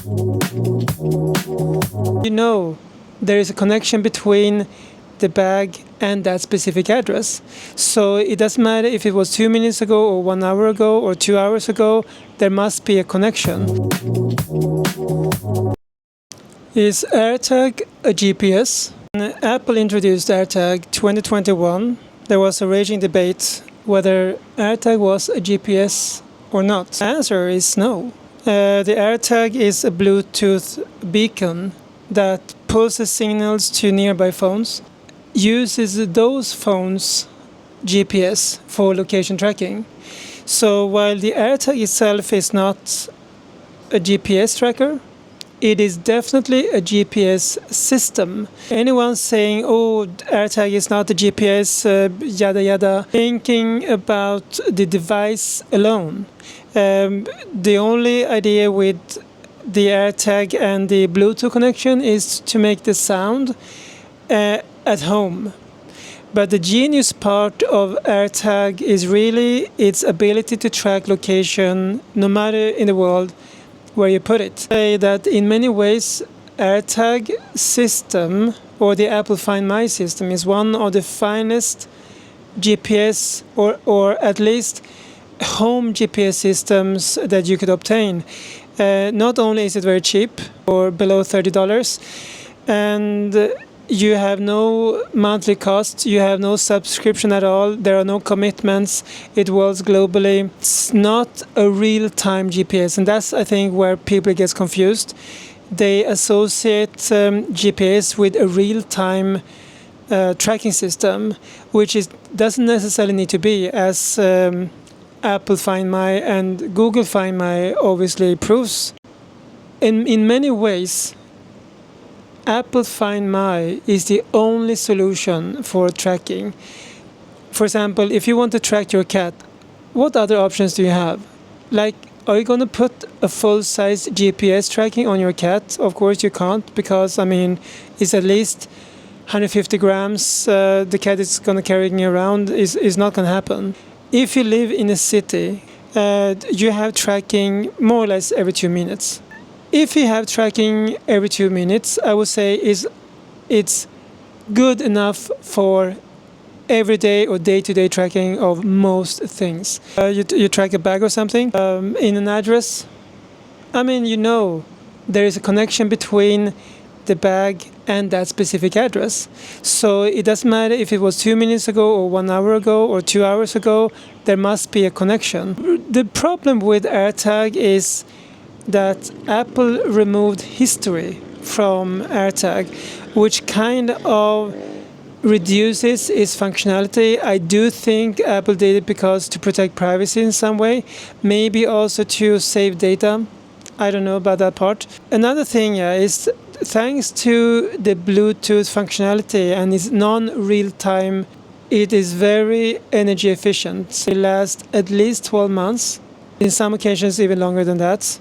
You know, there is a connection between the bag and that specific address. So it doesn't matter if it was 2 minutes ago or 1 hour ago or 2 hours ago, there must be a connection. Is Airtag a GPS? When Apple introduced Airtag 2021, there was a raging debate whether Airtag was a GPS or not. The answer is no. The Airtag is a Bluetooth beacon that pulses signals to nearby phones, uses those phones' GPS for location tracking. So while the Airtag itself is not a GPS tracker, it is definitely a GPS system. Anyone saying, oh, Airtag is not a GPS, yada yada, thinking about the device alone. The only idea with the Airtag and the Bluetooth connection is to make the sound at home. But the genius part of Airtag is really its ability to track location no matter in the world where you put it. Say that in many ways Airtag system or the Apple Find My system is one of the finest GPS or at least home GPS systems that you could obtain. Not only is it very cheap or below $30 and you have no monthly cost, you have no subscription at all, there are no commitments, it works globally. It's not a real-time GPS, and that's, I think, where people get confused. They associate GPS with a real-time tracking system, which doesn't necessarily need to be, as Apple Find My and Google Find My obviously proves. In many ways, Apple Find My is the only solution for tracking. For example, if you want to track your cat, what other options do you have? Like, are you going to put a full-size GPS tracking on your cat? Of course you can't, because, I mean, it's at least 150 grams the cat is going to carrying around is not going to happen. If you live in a city, you have tracking more or less every 2 minutes. If you have tracking every 2 minutes, I would say it's good enough for everyday or day-to-day tracking of most things. You track a bag or something in an address. I mean, you know, there is a connection between the bag and that specific address. So it doesn't matter if it was 2 minutes ago or 1 hour ago or 2 hours ago, there must be a connection. The problem with Airtag is that Apple removed history from Airtag, which kind of reduces its functionality. I do think Apple did it because to protect privacy in some way, maybe also to save data. I don't know about that part. Another thing is thanks to the Bluetooth functionality and its non-real-time, it is very energy efficient. It lasts at least 12 months, in some occasions even longer than that.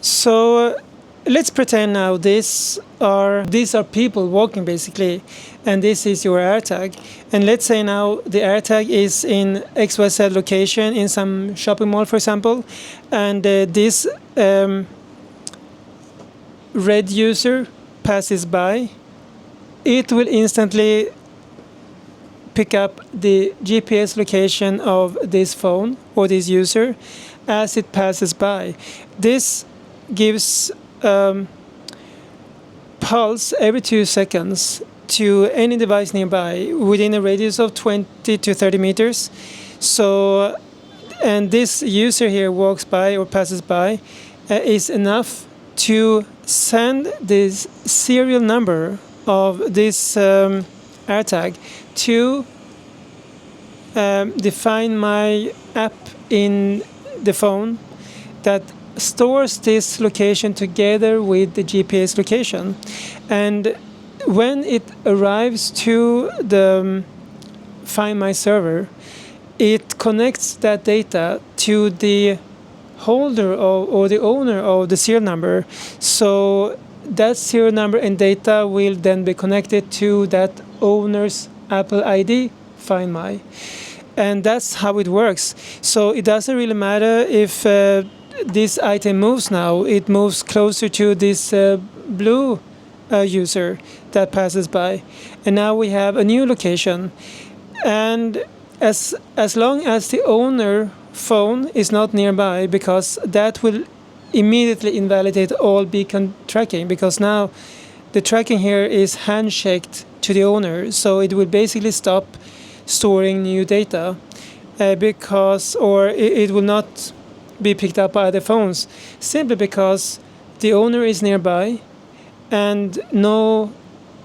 So let's pretend now these are people walking basically, and this is your AirTag. And let's say now the AirTag is in XYZ location in some shopping mall, for example, and this red user passes by. It will instantly pick up the GPS location of this phone or this user as it passes by. This gives pulse every 2 seconds to any device nearby within a radius of 20 to 30 meters. So, and this user here walks by or passes by is enough to send this serial number of this AirTag to the Find My app in the phone that stores this location together with the GPS location. And when it arrives to the Find My server, it connects that data to the holder or the owner of the serial number. So that serial number and data will then be connected to that owner's Apple ID, Find My. And that's how it works. So it doesn't really matter if this item moves now, it moves closer to this blue user that passes by. And now we have a new location. And as long as the owner phone is not nearby, because that will immediately invalidate all beacon tracking, because now the tracking here is handshaked to the owner, so it will basically stop storing new data it will not be picked up by other phones, simply because the owner is nearby and no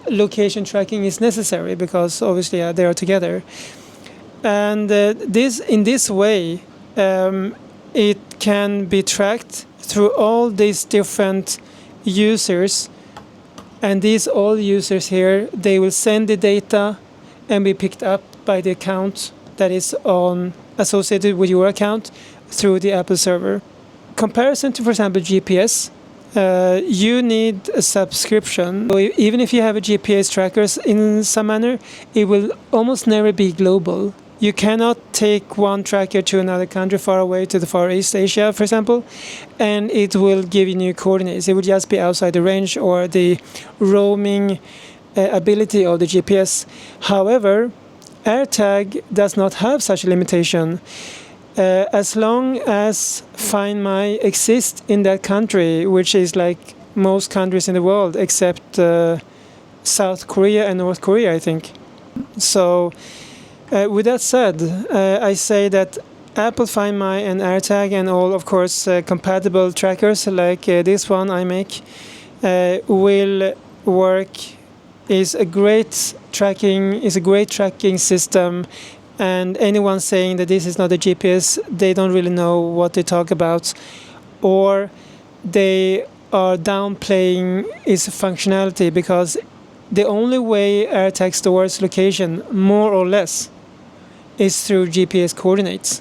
location tracking is necessary, because obviously they are together. And in this way it can be tracked through all these different users, and these all users here, they will send the data and be picked up by the account that is associated with your account through the Apple server. Comparison to, for example, GPS, you need a subscription. So even if you have a GPS trackers in some manner, it will almost never be global. You cannot take one tracker to another country far away, to the Far East Asia, for example, and it will give you new coordinates. It will just be outside the range or the roaming ability of the GPS. However, Airtag does not have such a limitation. As long as Find My exists in that country, which is like most countries in the world except South Korea and North Korea, I think. So with that said, I say that Apple Find My and Airtag and all, of course, compatible trackers like this one I make will work. Is a great tracking system, and anyone saying that this is not a GPS, they don't really know what they talk about, or they are downplaying its functionality, because the only way Airtag stores location, more or less, is through GPS coordinates.